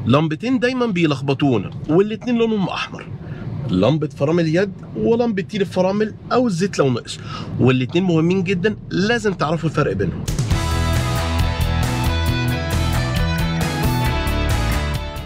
لمبتين دايما بيلخبطونا والاتنين لونهم احمر، لمبة فرامل يد ولمبة تيل الفرامل او الزيت لو نقص، والاتنين مهمين جدا لازم تعرفوا الفرق بينهم.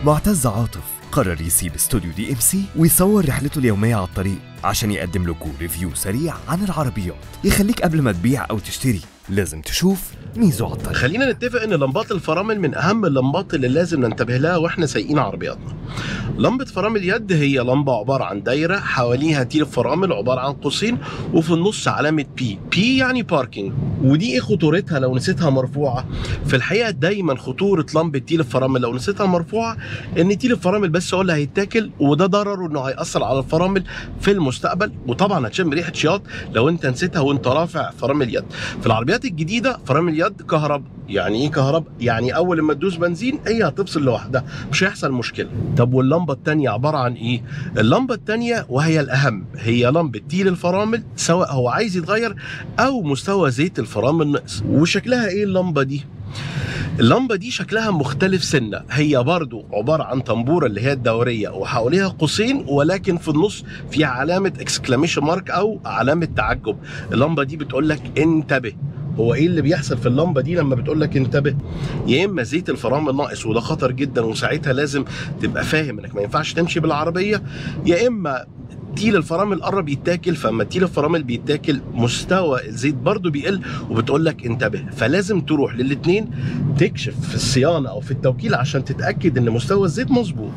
معتز عاطف قرر يسيب استوديو دي ام سي ويصور رحلته اليومية على الطريق عشان يقدم لكم ريفيو سريع عن العربيات يخليك قبل ما تبيع او تشتري لازم تشوف ميزو على الطريق. خلينا نتفق ان لمبات الفرامل من اهم اللمبات اللي لازم ننتبه لها واحنا سايقين عربياتنا. لمبة فرامل يد هي لمبة عبارة عن دايرة حواليها تيل فرامل عبارة عن قوسين وفي النص علامة بي يعني باركينج. ودي ايه خطورتها لو نسيتها مرفوعة؟ في الحقيقة دايما خطورة لمبة تيل الفرامل لو نسيتها مرفوعة ان تيل الفرامل بس هو اللي هيتاكل، وده ضرره انه هيأثر على الفرامل في المستقبل، وطبعا هتشم ريحة شياط لو انت نسيتها وانت رافع فرامل يد. في العربيات الجديدة فرامل يد كهرب. يعني ايه كهرب؟ يعني اول ما تدوس بنزين هي هتفصل لوحدها مش هيحصل مشكلة. طب واللمبة التانية عبارة عن ايه؟ اللمبة التانية وهي الاهم هي لمبة تيل الفرامل، سواء هو عايز يتغير او مستوى زيت الفرامل نقص. وشكلها ايه اللمبة دي؟ اللمبة دي شكلها مختلف سنة، هي برضو عبارة عن طنبورة اللي هي الدورية وحواليها قوسين، ولكن في النص فيها علامة اكسكلاميشن مارك او علامة تعجب. اللمبة دي بتقول لك انتبه. هو ايه اللي بيحصل في اللمبه دي لما بتقول لك انتبه؟ يا اما زيت الفرامل ناقص وده خطر جدا وساعتها لازم تبقى فاهم انك ما ينفعش تمشي بالعربيه، يا اما تيل الفرامل قرب يتاكل، فاما تيل الفرامل بيتاكل مستوى الزيت برضو بيقل وبتقول لك انتبه. فلازم تروح للاثنين تكشف في الصيانه او في التوكيل عشان تتاكد ان مستوى الزيت مظبوط.